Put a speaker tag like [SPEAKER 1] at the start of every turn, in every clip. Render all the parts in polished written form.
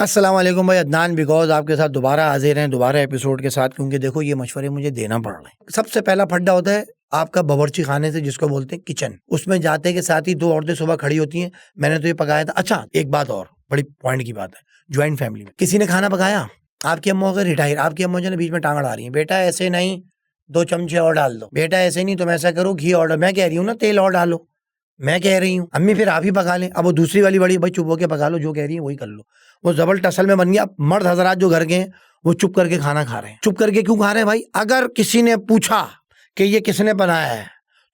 [SPEAKER 1] अस्सलाम वालेकुम भाई, अदनान बिकॉज आपके साथ दोबारा हाजिर हैं, दोबारा एपिसोड के साथ। क्योंकि देखो ये मशवरे मुझे देना पड़ रहे हैं। सबसे पहला फड्डा होता है आपका बावर्ची खाने से, जिसको बोलते हैं किचन। उसमें जाते के साथ ही दो औरतें सुबह खड़ी होती हैं, मैंने तो ये पकाया था। अच्छा एक बात और बड़ी पॉइंट की बात है, ज्वाइंट फैमिली में किसी ने खाना पकाया, आपकी अम्मा होकर रिटायर, आपकी अम्मा जो है बीच में टांग अड़ा रही है, बेटा ऐसे नहीं, 2 चमचे और डाल दो, बेटा ऐसे नहीं, तुम ऐसा करो घी और, मैं कह रही हूँ ना तेल और डालो, मैं कह रही हूँ अम्मी फिर आप ही पका लें। अब वो दूसरी वाली बड़ी, भाई चुप होके पका लो, जो कह रही है वही कर लो। वो जबल टसल में बन गया। मर्द हजरात जो घर के हैं वो चुप करके खाना खा रहे हैं। चुप करके क्यों खा रहे हैं भाई? अगर किसी ने पूछा कि ये किसने बनाया है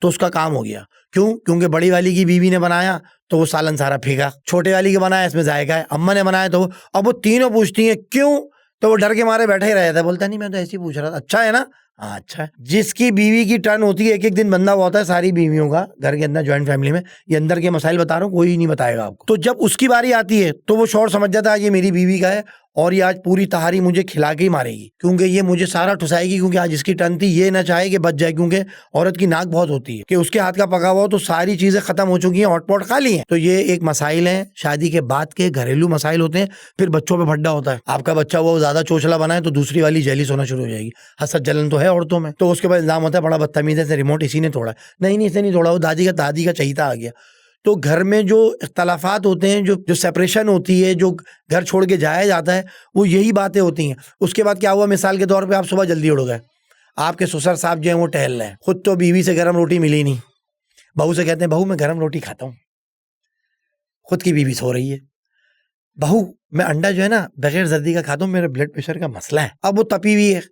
[SPEAKER 1] तो उसका काम हो गया। क्यों? क्योंकि बड़ी वाली की बीवी ने बनाया तो वो सालन सारा फेंका, छोटे वाली के बनाया इसमें जायका है, अम्मा ने बनाया तो अब वो तीनों पूछती हैं क्यों, तो वो डर के मारे बैठे ही रहता है, बोलता नहीं मैं तो ऐसे ही पूछ रहा था। अच्छा है ना? हाँ अच्छा है। जिसकी बीवी की टर्न होती है, एक एक दिन बंदा हुआ होता है सारी बीवियों का घर के अंदर, ज्वाइंट फैमिली में। ये अंदर के मसाइल बता रहा हूँ, कोई नहीं बताएगा आपको। तो जब उसकी बारी आती है तो वो शौर समझ जाता है ये मेरी बीवी का है और ये आज पूरी तहारी मुझे खिला के ही मारेगी, क्योंकि ये मुझे सारा ठुसाएगी, क्योंकि आज इसकी टर्न थी। ये ना चाहे कि बच जाए, क्योंकि औरत की नाक बहुत होती है कि उसके हाथ का पका हुआ तो सारी चीजें खत्म हो चुकी हैं, हॉटपॉट खा ली है। तो ये एक मसाइल है, शादी के बाद के घरेलू मसाइल होते हैं। फिर बच्चों पे फड्डा होता है। आपका बच्चा वो ज्यादा चोचला बना है तो दूसरी वाली जेलिस होना शुरू हो जाएगी। हसद जलन तो है औरतों में, तो उसके बाद इल्जाम होता है बड़ा बदतमीज है, रिमोट इसी ने तोड़ा। नहीं नहीं, इसे नहीं तोड़ा, वो दादी का चहीता आ गया। तो घर में जो इख्तलाफात होते हैं, जो सेपरेशन होती है, जो घर छोड़ के जाया जाता है, वो यही बातें होती हैं। उसके बाद क्या हुआ, मिसाल के तौर पे आप सुबह जल्दी उठ गए, आपके ससुर साहब जो हैं वो टहल रहे हैं, खुद तो बीवी से गर्म रोटी मिली नहीं, बहू से कहते हैं बहू मैं गर्म रोटी खाता हूँ, खुद की बीवी सो रही है। बहू मैं अंडा जो है ना बगैर जर्दी का खाता हूँ, मेरे ब्लड प्रेशर का मसला है। अब वो तपी हुई है,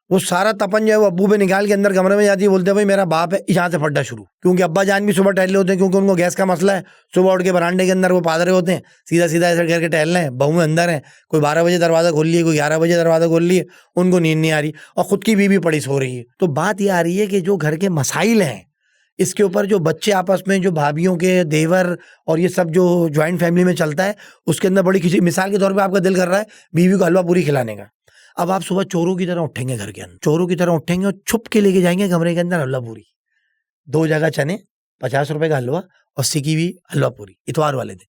[SPEAKER 1] वो सारा तपन जो है वो अब्बू पे निकाल के अंदर कमरे में जाती है, बोलते हैं भाई मेरा बाप है। यहाँ से फड्डा शुरू, क्योंकि अब्बा जान भी सुबह टहल होते हैं, क्योंकि उनको गैस का मसला है। सुबह उठ के बरांडे के अंदर वो पादरे होते हैं, सीधा सीधा ऐसे करके टहल रहे हैं, बहू अंदर है, कोई 12 बजे दरवाजा खोल लिए, कोई 11 बजे दरवाजा खोल लिए, उनको नींद नहीं आ रही और खुद की बीवी पड़ी सो रही है। तो बात ये आ रही है कि जो घर के मसाइल हैं, इसके ऊपर जो बच्चे आपस में, जो भाभियों के देवर और ये सब जो ज्वाइंट फैमिली में चलता है, उसके अंदर बड़ी किसी, मिसाल के तौर पे आपका दिल कर रहा है बीवी को हलवा पूरी खिलाने का। अब आप सुबह चोरों की तरह उठेंगे, घर के अंदर चोरों की तरह उठेंगे और छुप के लेके जाएंगे कमरे के अंदर हलवा पूरी, 2 जगह चने, 50 रुपए का हलवा और सिकी हुई हलवा पूरी, इतवार वाले दिन।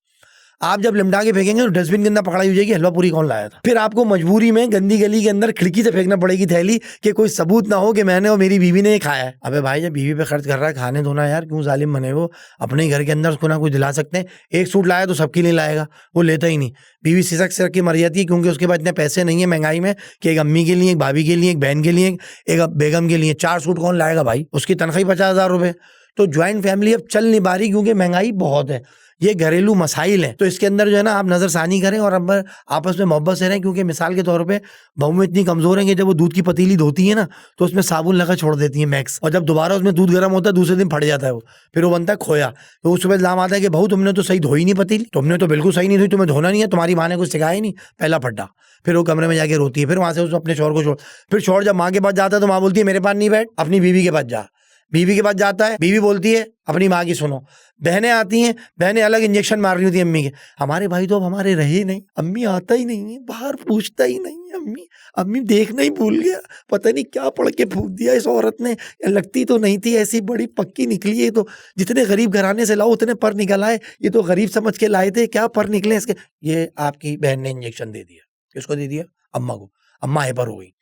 [SPEAKER 1] आप जब लिमटा के फेंकेंगे तो डस्टबिन के अंदर पकड़ाई हो जाएगी, हलवा पूरी कौन लाया था। फिर आपको मजबूरी में गंदी गली के अंदर खिड़की से फेंकना पड़ेगी थैली, कि कोई सबूत ना हो कि मैंने और मेरी बीवी ने ये खाया है। अबे भाई जब बीवी पे खर्च कर रहा है, खाने धोना यार, क्यों जालिम बने वो? अपने ही घर के अंदर उसको ना कुछ दिला सकते हैं। एक सूट लाया तो सबके लिए लाएगा, वो लेता ही नहीं। बीवी सिसक से रख के मर जाती है, क्योंकि उसके पास इतने पैसे नहीं है महंगाई में कि एक अम्मी के लिए, एक भाभी के लिए, एक बहन के लिए, एक बेगम के लिए 4 सूट कौन लाएगा भाई? उसकी तनख्वाही 50,000 रुपए। तो ज्वाइंट फैमिली अब चल नहीं पा रही, क्योंकि महंगाई बहुत है। ये घरेलू मसाइल हैं, तो इसके अंदर जो है ना आप नजरसानी करें और अब आपस में मोहब्बत से रहें। क्योंकि मिसाल के तौर पे बहू में इतनी कमजोर है कि जब वो दूध की पतीली धोती है ना तो उसमें साबुन लगा छोड़ देती है मैक्स, और जब दोबारा उसमें दूध गर्म होता है दूसरे दिन फट जाता है वो, फिर वो बनता है खोया। तो उस समय इल्जाम आता है कि बहू तुमने तो सही धोई नहीं पतीली, तुमने तो बिल्कुल सही नहीं धोई, तुम्हें धोना नहीं है, तुम्हारी माँ ने कुछ सिखाया ही नहीं। पहला फड्डा। फिर वो कमरे में जाके रोती है, फिर वहां से उसको अपने शौहर को छोड़, फिर शौहर जब माँ के पास जाता है तो माँ बोलती है मेरे पास नहीं बैठ, अपनी बीवी के पास जा। बीवी के पास जाता है, बीवी बोलती है अपनी माँ की सुनो। बहनें आती हैं, बहनें अलग इंजेक्शन मार रही होती है अम्मी के। हमारे भाई तो अब हमारे रहे नहीं, अम्मी आता ही नहीं है, बाहर पूछता ही नहीं है, अम्मी अम्मी देखना ही भूल गया, पता नहीं क्या पढ़ के फूंक दिया इस औरत ने, लगती तो नहीं थी ऐसी, बड़ी पक्की निकली है। तो जितने गरीब घराने से लाओ उतने पर निकल आए, ये तो गरीब समझ के लाए थे, क्या पर निकले इसके। ये आपकी बहन ने इंजेक्शन दे दिया। किसको दे दिया? अम्मा को। अम्मा हाइपर हो गई।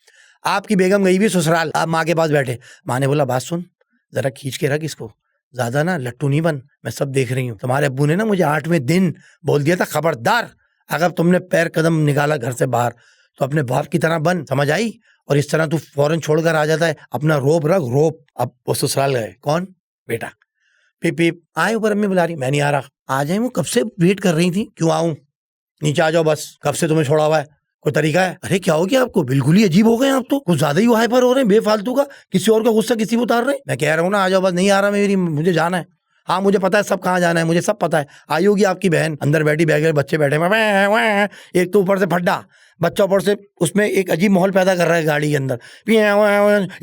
[SPEAKER 1] आपकी बेगम गई भी ससुराल, आप माँ के पास बैठे, माँ ने बोला बात सुन, जरा खींच के रख इसको, ज्यादा ना लट्टू नहीं बन, मैं सब देख रही हूँ। तुम्हारे अब्बू ने ना मुझे 8वें दिन बोल दिया था, खबरदार अगर तुमने पैर कदम निकाला घर से बाहर तो अपने बाप की तरह बन, समझ आई? और इस तरह तू फौरन छोड़कर आ जाता है, अपना रोब रख रोब। अब वो ससुराल गए, कौन? बेटा। पीप पीप आए ऊपर, अम्मी बुला रही, मैं नहीं आ रहा। आ जाए, वो कब से वेट कर रही थी, क्यों आऊं? नीचे आ जाओ बस, कब से तुम्हें छोड़ा हुआ है, कोई तरीका है? अरे क्या हो गया आपको? बिल्कुल ही अजीब हो गए आप, तो कुछ ज्यादा ही हाइपर हो रहे हैं, बेफालतू का किसी और का गुस्सा किसी को उतार रहे हैं। मैं कह रहा हूँ ना आ जाओ बस, नहीं आ रहा मेरी, मुझे जाना है। हाँ मुझे पता है सब कहाँ जाना है, मुझे सब पता है। आई होगी आपकी बहन, अंदर बैठी, बैग बच्चे बैठे, एक तो ऊपर से फड्डा बच्चा, ऊपर से उसमें एक अजीब माहौल पैदा कर रहा है गाड़ी के अंदर।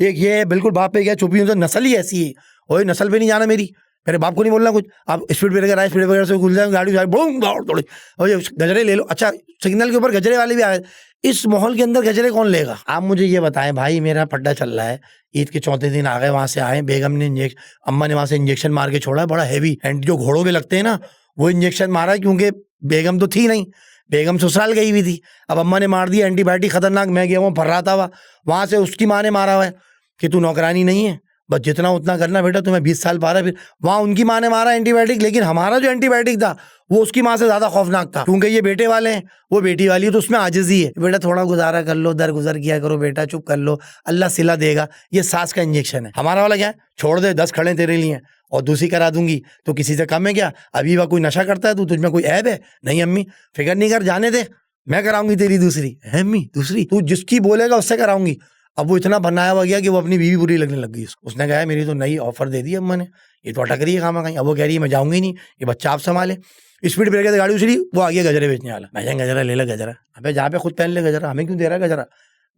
[SPEAKER 1] एक ये बिल्कुल बाप पे गया, चुपी नस्ल ही ऐसी है, ओए नस्ल पे नहीं जाना मेरी, मेरे बाप को नहीं बोलना कुछ। आप स्पीड ब्रेकर आए, स्पीड ब्रेकर से घुल जाए गाड़ी, दौड़ और गजरे ले लो। अच्छा सिग्नल के ऊपर गजरे वाले भी आए, इस माहौल के अंदर गजरे कौन लेगा? आप मुझे ये बताएं भाई, मेरा फड्डा चल रहा है, ईद के चौथे दिन आ गए, वहां से आए, बेगम ने अम्मा ने वहां से इंजेक्शन मार के छोड़ा है, बड़ा हैवी, एंड जो घोड़ों के लगते हैं ना वो इंजेक्शन मारा है, क्योंकि बेगम तो थी नहीं, बेगम ससुराल गई हुई थी, अब अम्मा ने मार दिया एंटीबायोटिक खतरनाक, मैं गया वहाँ फर्राता हुआ, वहाँ से उसकी माँ ने मारा हुआ है कि तू नौकरानी नहीं है, बस जितना उतना करना बेटा, तुम्हें 20 साल पा रहा है। फिर वहाँ उनकी माँ ने मारा एंटीबायोटिक, लेकिन हमारा जो एंटीबायोटिक था वो उसकी माँ से ज्यादा खौफनाक था, क्योंकि ये बेटे वाले हैं, वो बेटी वाली है, तो उसमें आजिज़ी है। बेटा थोड़ा गुजारा कर लो, दर गुजर किया करो बेटा, चुप कर लो, अल्लाह सिला देगा। ये सास का इंजेक्शन है। हमारा वाला क्या है, छोड़ दे 10 खड़े तेरे लिए और दूसरी करा दूंगी, तो किसी से कम है क्या? अभी वह कोई नशा करता है तो तुझमें कोई ऐब है? नहीं अम्मी फिक्र नहीं कर, जाने दे, मैं कराऊंगी तेरी दूसरी। है अम्मी दूसरी? तू जिसकी बोलेगा उससे कराऊंगी। अब वो इतना बनाया हुआ गया कि वो अपनी बीवी बुरी लगने लग गई उसको। उसने कहा मेरी तो नई ऑफर दे दी अम्मा ने, ये तो अटक रही है खामा कहीं। अब वो कह रही है मैं जाऊंगी नहीं, ये बच्चा आप संभाले। स्पीड ब्रेकर से गाड़ी उछली, वो आगे गजरे बेचने वाला। मैं गजरा ले ले गजरा, अबे जहाँ पे खुद पहन ले गजरा, हमें क्यों दे रहा है गजरा?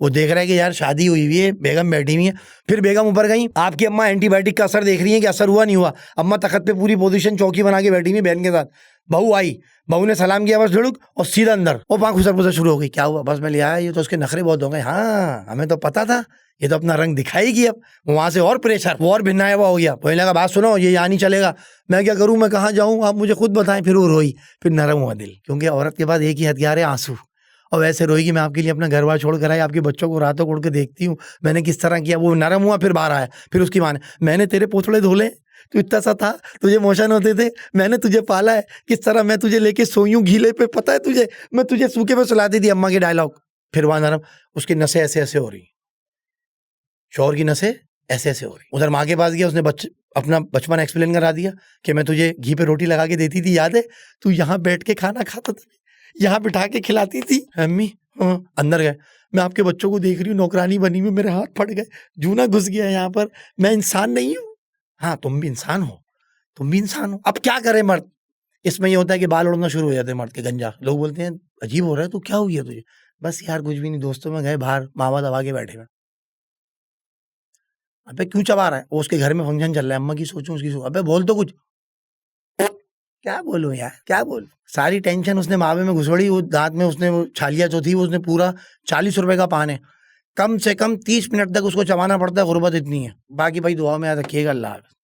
[SPEAKER 1] वो देख रहा है कि यार शादी हुई हुई है, बेगम बैठी हुई है। फिर बेगम ऊपर गई, आपकी अम्मा एंटीबायोटिक का असर देख रही है कि असर हुआ नहीं हुआ। अम्मा तखत पे पूरी पोजीशन चौकी बना के बैठी हुई बहन के साथ। बहू आई, बहू ने सलाम किया बस झुड़ुक, और सीधा अंदर और वहाँ खुसर पुसर शुरू हो गई। क्या हुआ? बस मैं ले आया, ये तो उसके नखरे बहुत हो गए। हाँ हमें तो पता था, ये तो अपना रंग दिखाएगी। अब वहां से और प्रेशर, वो और भिन्ना हुआ हो गया। पहले लगा बात सुनो, ये यहाँ नहीं चलेगा, मैं क्या करूं, मैं कहाँ जाऊं, आप मुझे खुद बताएं। फिर वो रोई, फिर नरम हुआ दिल, क्योंकि औरत के पास एक ही हथियार है, आंसू। और वैसे रोई कि मैं आपके लिए अपना घर बार छोड़ कर आई, आपके बच्चों को रातों को उड़ के देखती हूँ, मैंने किस तरह किया। वो नरम हुआ, फिर बाहर आया। फिर उसकी माँ ने, मैंने तेरे पोथड़े धोले, तू इतना सा था, तुझे मोशन होते थे, मैंने तुझे पाला है, किस तरह मैं तुझे लेके सोई हूँ गीले पे, पता है तुझे, मैं तुझे सूखे पे सुलाती थी। अम्मा के डायलॉग। फिर वहां नरम, उसकी नसें ऐसे ऐसे हो रही, शौहर की नसें ऐसे ऐसे हो रही। उधर माँ के पास गया, उसने अपना बचपन एक्सप्लेन करा दिया कि मैं तुझे घी पे रोटी लगा के देती थी, याद है, तू यहाँ बैठ के खाना खाता था, यहाँ बिठा के खिलाती थी। अम्मी हाँ। अंदर गए, मैं आपके बच्चों को देख रही हूँ, नौकरानी बनी हुई, मेरे हाथ फट गए, जूना घुस गया यहाँ पर, मैं इंसान नहीं हूँ। हाँ तुम भी इंसान हो, तुम भी इंसान हो। अब क्या करे मर्द, इसमें ये होता है कि बाल उड़ना शुरू हो जाते हैं मर्द के, गंजा। लोग बोलते हैं अजीब हो रहा है, तो क्या हो गया तुझे? बस यार कुछ भी नहीं, दोस्तों में गए बाहर, मावा दबा के बैठे हुए। अबे क्यों चबा रहा है? वो उसके घर में फंक्शन चल रहा है, अम्मा की सोचूं उसकी सोच। अबे बोल तो कुछ। क्या बोलूं यार, क्या बोल? सारी टेंशन उसने मावे में घुसोड़ी। वो दांत में उसने वो छालिया जो थी, वो उसने पूरा 40 रुपए का पान है, कम से कम 30 मिनट तक उसको चबाना पड़ता है, गुर्बत इतनी है। बाकी भाई दुआ में याद रखिएगा। अल्लाह हाफ़िज़।